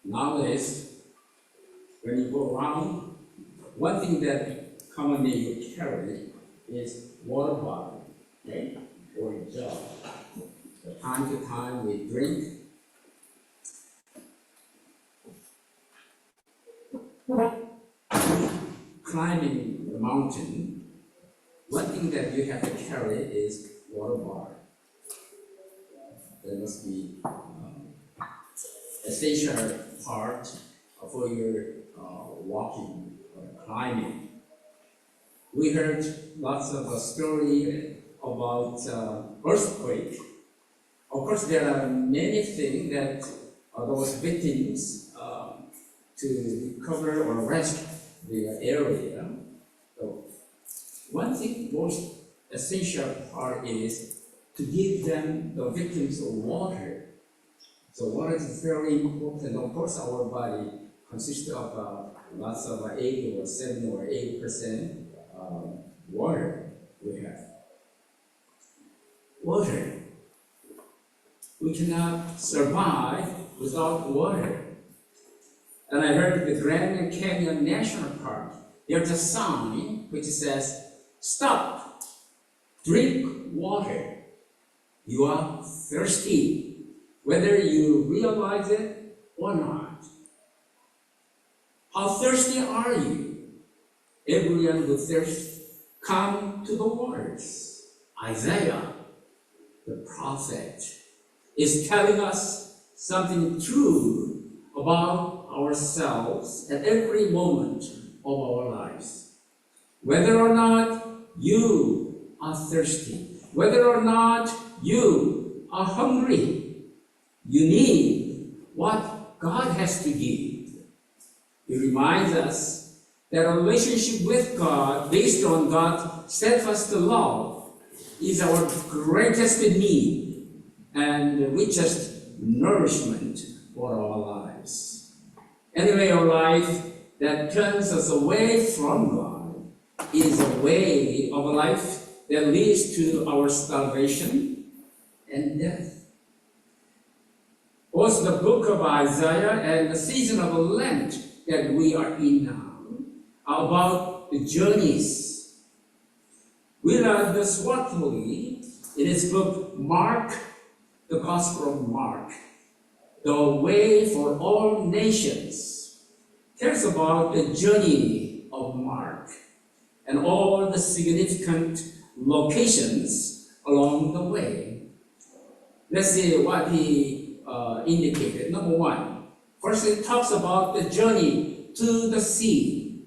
Nowadays, when you go around, one thing that commonly you carry is water bottle, okay, or a jug. From time to time we drink. Climbing the mountain, one thing that you have to carry is water bottle. That must be essential part for your walking or climbing. We heard lots of story about earthquake. Of course, there are many things that those victims to recover or rescue the area. So one thing, most essential part is to give them, the victims, water. So water is very important. Of course, our body consists of lots of 8 or 7 or 8% water we have. Water. We cannot survive without water. And I heard the Grand Canyon National Park, there's a sign which says, "Stop, drink water. You are thirsty, whether you realize it or not." How thirsty are you? Everyone who thirsts, come to the waters. Isaiah, the prophet, is telling us something true about ourselves at every moment of our lives. Whether or not you are thirsty, whether or not you are hungry, you need what God has to give. It reminds us that a relationship with God, based on God's steadfast love, is our greatest need and richest nourishment for our lives. Anyway, a life that turns us away from God is a way of a life that leads to our starvation and death. Both the book of Isaiah and the season of Lent that we are in now are about the journeys. Willard Swartly, in his book Mark, the Gospel of Mark, The Way for All Nations, tells about the journey of Mark and all the significant locations along the way. Let's see what he indicated. Number one, first he talks about the journey to the sea.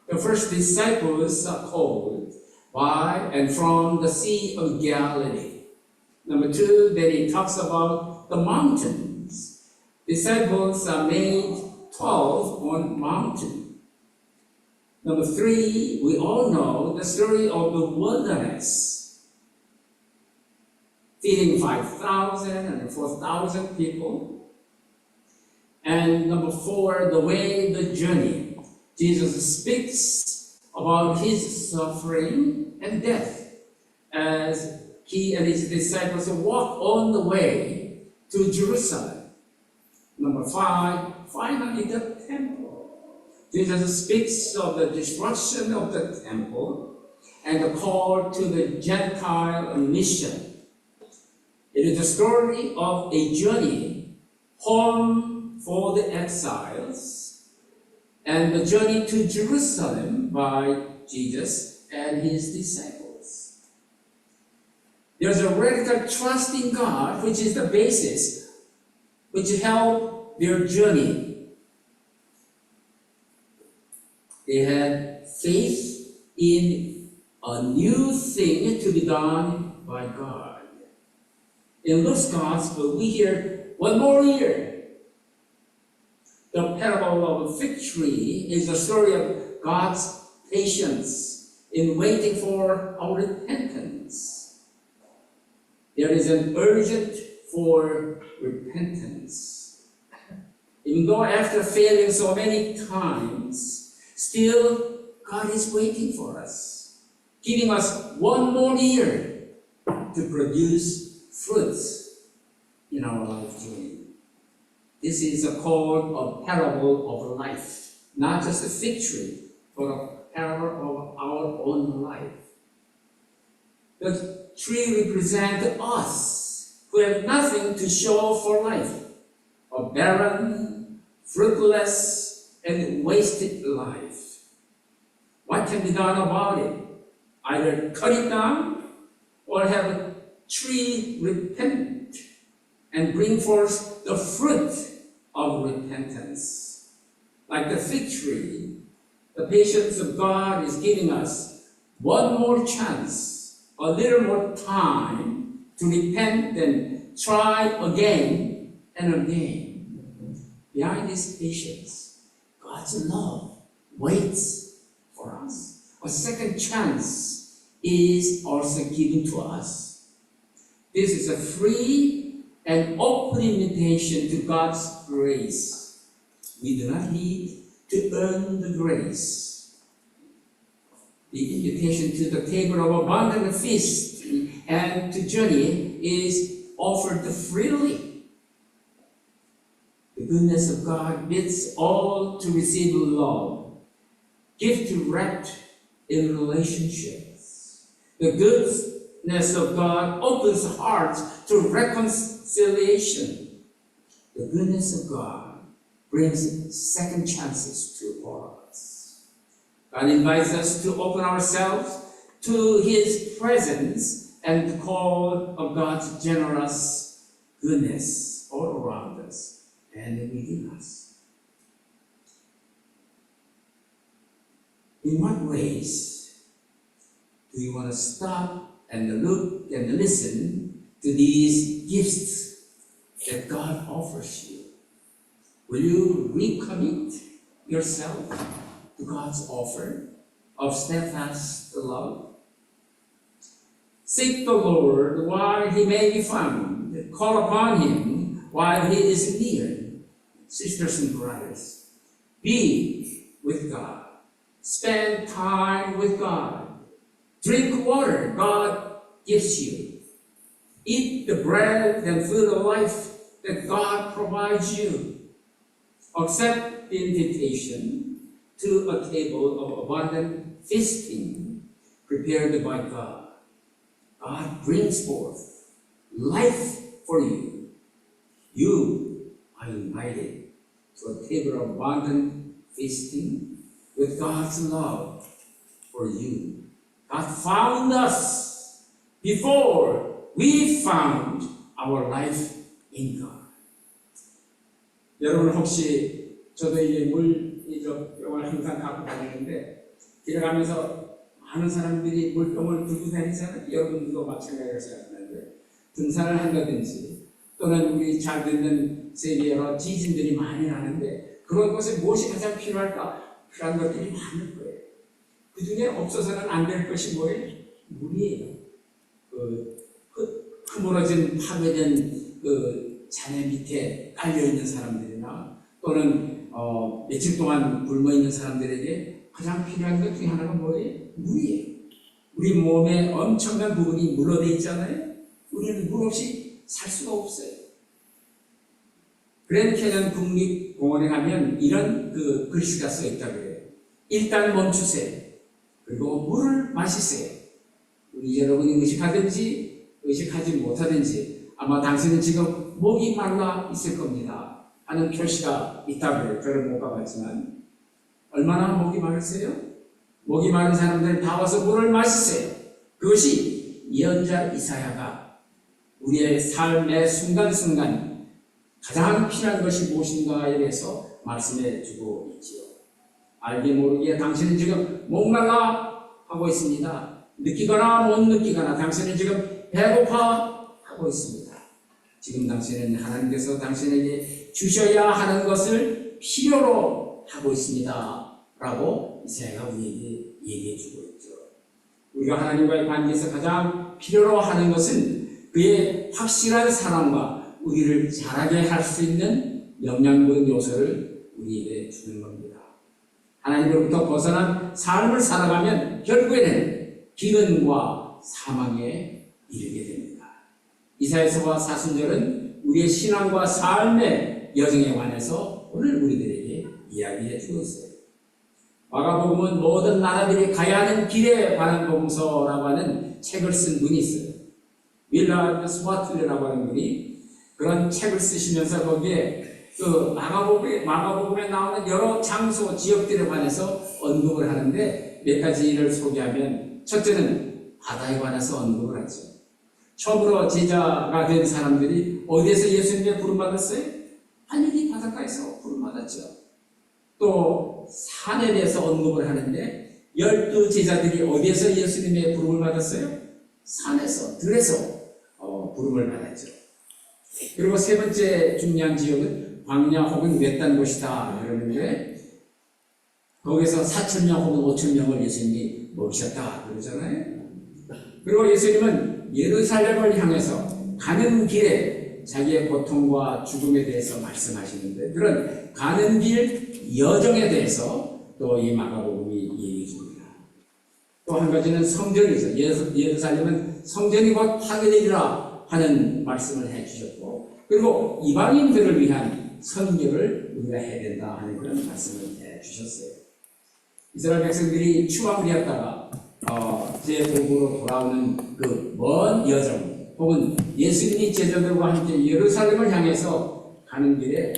The first disciples are called by and from the Sea of Galilee. Number two, then he talks about the mountains. Disciples are made 12 on mountain. Number three, we all know the story of the wilderness, feeding 5,000 and 4,000 people. And number four, the way, the journey. Jesus speaks about his suffering and death as he and his disciples walk on the way to Jerusalem. Number five, finally the temple. Jesus speaks of the destruction of the temple and the call to the Gentile mission. It is the story of a journey home for the exiles and the journey to Jerusalem by Jesus and his disciples. There's a radical trust in God, which is the basis, which helped their journey. They had faith in a new thing to be done by God. In Luke's Gospel, we hear one more year. The parable of the fig tree is a story of God's patience in waiting for our repentance. There is an urgent for repentance. Even though after failing so many times, still God is waiting for us, giving us one more year to produce fruits in our life journey. This is a parable of life, not just a fig tree, but a parable of our own life. The tree represents us who have nothing to show for life, a barren, fruitless, and wasted life. What can be done about it? Either cut it down or have a tree repent and bring forth the fruit of repentance. Like the fig tree, the patience of God is giving us one more chance, a little more time to repent and try again and again. Behind this patience, God's love waits for us. A second chance is also given to us. This is a free and open invitation to God's grace. We do not need to earn the grace. The invitation to the table of abundant feast and to journey is offered freely. The goodness of God bids all to receive love, gift wrapped in relationships. The goodness of God opens hearts to reconciliation. The goodness of God brings second chances to all of us. God invites us to open ourselves to His presence and the call of God's generous goodness all around us and within us. In what ways do you want to stop and look and listen to these gifts that God offers you? Will you recommit yourself to God's offer of steadfast love? Seek the Lord while He may be found. Call upon Him while He is near. Sisters and brothers, be with God. Spend time with God. Drink water God gives you. Eat the bread and food of life that God provides you. Accept the invitation to a table of abundant feasting prepared by God. God brings forth life for you. You are invited to a table of abundant feasting with God's love for you. God found us before we found our life in God. 여러분 혹시 저도 이제 물병을 항상 갖고 다니는데 길에 가면서 많은 사람들이 물병을 들고 다니잖아요. 여러분들도 마찬가지라고 생각하는데 등산을 한다든지 또는 우리 잘 듣는 세계 여러 지진들이 많이 나는데 그런 곳에 무엇이 가장 필요할까? 필요한 것들이 많을 거예요. 그 중에 없어서는 안 될 것이 뭐예요? 물이에요. 흐물어진 파괴된 잔해 밑에 깔려있는 사람들이나 또는 며칠 동안 굶어있는 사람들에게 가장 필요한 것 중에 하나가 뭐예요? 물이에요. 우리 몸에 엄청난 부분이 물로 돼 있잖아요. 우리는 물 없이 살 수가 없어요. 그랜드 캐년 국립공원에 가면 이런 글씨가 써 있다고 해요. 일단 멈추세요. 그리고 물을 마시세요. 우리 여러분이 의식하든지 의식하지 못하든지 아마 당신은 지금 목이 말라 있을 겁니다 하는 표시가 있다고요. 저는 못 가봤지만 얼마나 목이 마르세요? 목이 마른 사람들 다 와서 물을 마시세요. 그것이 예언자 이사야가 우리의 삶의 순간순간 가장 필요한 것이 무엇인가에 대해서 말씀해 주고 있지요. 알게 모르게 당신은 지금 목말라 하고 있습니다. 느끼거나 못 느끼거나 당신은 지금 배고파 하고 있습니다. 지금 당신은 하나님께서 당신에게 주셔야 하는 것을 필요로 하고 있습니다. 라고 이사야가 우리에게 얘기해 주고 있죠. 우리가 하나님과의 관계에서 가장 필요로 하는 것은 그의 확실한 사랑과 우리를 자라게 할 수 있는 영양분 요소를 우리에게 주는 겁니다. 하나님으로부터 벗어난 삶을 살아가면 결국에는 기근과 사망에 이르게 됩니다. 이사야서와 사순절은 우리의 신앙과 삶의 여정에 관해서 오늘 우리들에게 이야기해 주고 있어요. 마가복음은 모든 나라들이 가야 하는 길에 관한 복음서라고 하는 책을 쓴 분이 있어요. 윌라드 스와틀리라고 하는 분이 그런 책을 쓰시면서 거기에 그 마가복음에 나오는 여러 장소, 지역들에 관해서 언급을 하는데 몇 가지를 소개하면, 첫째는 바다에 관해서 언급을 하죠. 처음으로 제자가 된 사람들이 어디에서 예수님의 부름받았어요? 갈릴리 바닷가에서 부름받았죠. 또 산에 대해서 언급을 하는데 12제자들이 어디에서 예수님의 부름을 받았어요? 산에서, 들에서 부름을 받았죠. 그리고 세 번째 중요한 지역은 광야 혹은 외딴 곳이다 그러는데, 거기서 4,000명 혹은 5,000명을 예수님이 먹이셨다 그러잖아요. 그리고 예수님은 예루살렘을 향해서 가는 길에 자기의 고통과 죽음에 대해서 말씀하시는데, 그런 가는 길 여정에 대해서 또 이 마가복음이 얘기해 줍니다. 또 한 가지는 성전이죠. 예루살렘은 성전이 곧 파괴되리라 하는 말씀을 해주셨고, 그리고 이방인들을 위한 선교를 우리가 해야 된다 하는 그런 말씀을 해주셨어요. 이스라엘 백성들이 추방되었다가 제국으로 돌아오는 그 먼 여정, 혹은 예수님이 제자들과 함께 예루살렘을 향해서 가는 길에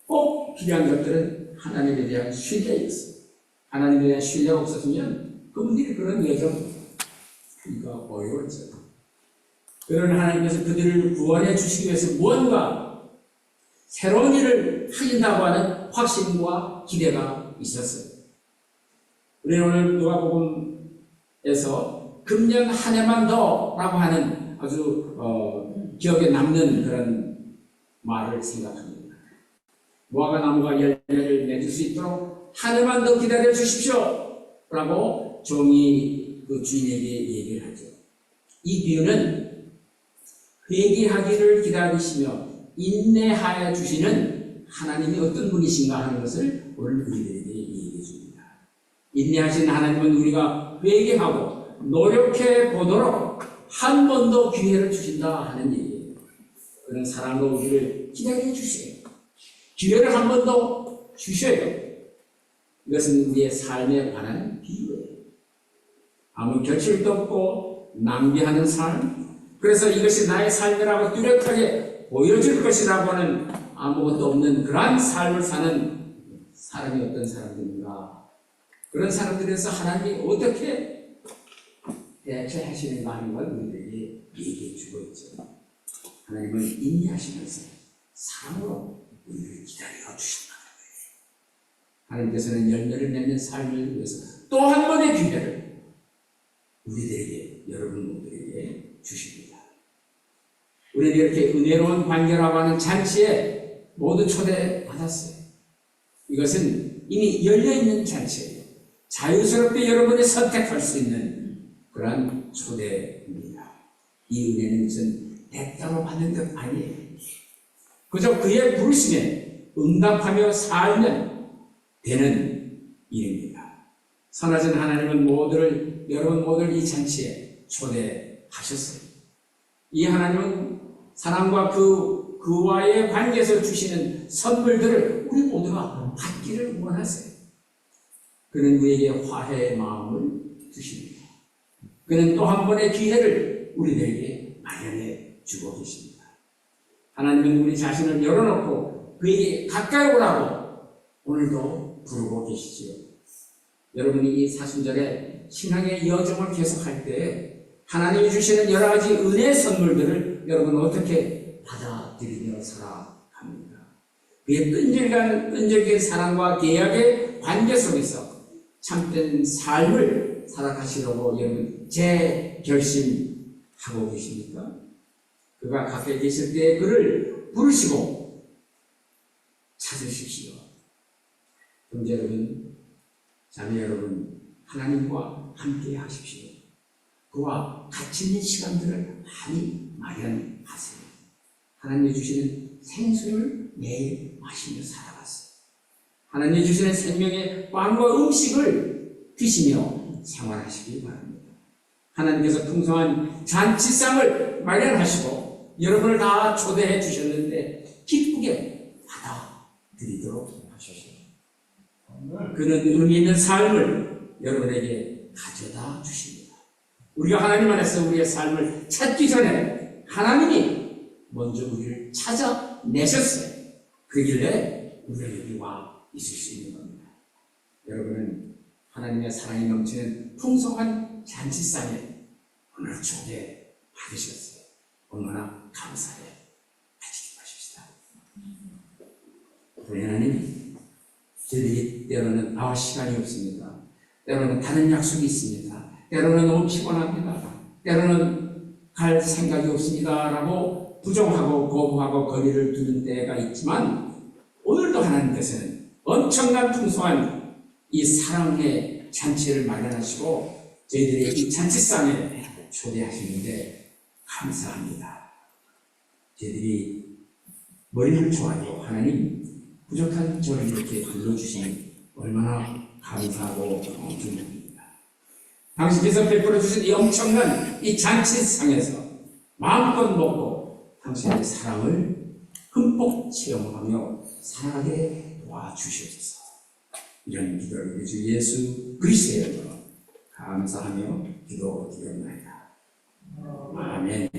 꼭 필요한 것들은 하나님에 대한 신뢰였어요. 하나님에 대한 신뢰가 없었으면 그분들이 그런 여정 그러니까 어려웠죠. 그러나 하나님께서 그들을 구원해 주시기 위해서 무언가 새로운 일을 하신다고 하는 확신과 기대가 있었어요. 우리는 오늘 누가복음에서 금년 한 해만 더라고 하는 아주 기억에 남는 그런 말을 생각합니다. 무화과 나무가 열매를 맺을 수 있도록 한 해만 더 기다려 주십시오 라고 종이 그 주인에게 얘기를 하죠. 이 비유는 회개하기를 기다리시며 인내하여 주시는 하나님이 어떤 분이신가 하는 것을 오늘 우리들에게 얘기해 줍니다. 인내하신 하나님은 우리가 회개하고 노력해 보도록 한 번 더 기회를 주신다 하는 얘기예요. 그런 사랑으로 우리를 기다려 주세요. 기회를 한 번 더 주셔요. 이것은 우리의 삶에 관한 비유예요. 아무 결실도 없고 낭비하는 삶, 그래서 이것이 나의 삶이라고 뚜렷하게 보여줄 것이라고 하는 아무것도 없는 그러한 삶을 사는 사람이 어떤 사람들인가, 그런 사람들에서 하나님이 어떻게 대처하시는가 하는 걸 우리에게 얘기해 주고 있죠. 하나님은 인내하시면서 사랑으로 우리를 기다려 주신다는 거예요. 하나님께서는 열매를 맺는 삶을 위해서 또 한 번의 기회를 우리들에게, 여러분 모두에게 주십니다. 우리는 이렇게 은혜로운 관계라고 하는 잔치에 모두 초대받았어요. 이것은 이미 열려있는 잔치예요. 자유스럽게 여러분이 선택할 수 있는 그러한 초대입니다. 이 은혜는 무슨 대가로 받는 것 아니에요. 그저 그의 부르심에 응답하며 살면 되는 일입니다. 선하신 하나님은 여러분 모두를 이 잔치에 초대하셨어요. 이 하나님은 사람과 그와의 관계에서 주시는 선물들을 우리 모두가 받기를 원하세요. 그는 우리에게 화해의 마음을 주십니다. 그는 또 한 번의 기회를 우리들에게 마련해 주고 계십니다. 하나님은 우리 자신을 열어놓고 그에게 가까이 오라고 오늘도 부르고 계시지요. 여러분이 이 사순절에 신앙의 여정을 계속할 때 하나님이 주시는 여러 가지 은혜의 선물들을 여러분 어떻게 받아들이며 살아갑니까? 그의 끈질긴 사랑과 계약의 관계 속에서 참된 삶을 살아가시려고 여러분 재결심하고 계십니까? 그가 가까이 계실 때 그를 부르시고 찾으십시오. 형제 여러분, 자매 여러분, 하나님과 함께 하십시오. 그와 같이 있는 시간들을 많이 마련하세요. 하나님이 주시는 생수를 매일 마시며 살아갔어요. 하나님 주시는 생명의 빵과 음식을 드시며 생활하시기 바랍니다. 하나님께서 풍성한 잔치상을 마련하시고 여러분을 다 초대해 주셨는데 기쁘게 받아들이도록 하십시오. 그는 의미 있는 삶을 여러분에게 가져다 주십니다. 우리가 하나님 안에서 우리의 삶을 찾기 전에 하나님이 먼저 우리를 찾아내셨어요. 그 길에 우리가 여기 와 있을 수 있는 겁니다. 여러분은 하나님의 사랑이 넘치는 풍성한 잔치상에 오늘 초대 받으셨어요. 얼마나 감사해 하시기 바랍시다. 우리 하나님, 저희들이 때로는 나와 시간이 없습니다. 때로는 다른 약속이 있습니다. 때로는 너무 피곤합니다. 때로는 갈 생각이 없습니다 라고 부정하고 거부하고 거리를 두는 때가 있지만 오늘도 하나님께서는 엄청난 풍성한 이 사랑의 잔치를 마련하시고 저희들의 이 잔치상에 초대하시는데 감사합니다. 저희들이 머리를 좋아하고 하나님 부족한 저를 이렇게 불러주시니 얼마나 감사하고 기쁩니다. 당신께서 베풀어 주신 이 엄청난 이 잔치상에서 마음껏 먹고 당신의 사랑을 흠뻑 체험하며 살아가게 도와주시옵소서. 이런 기도를 주 예수 그리스도의 이름으로 감사하며 기도드리옵나이다. 아멘.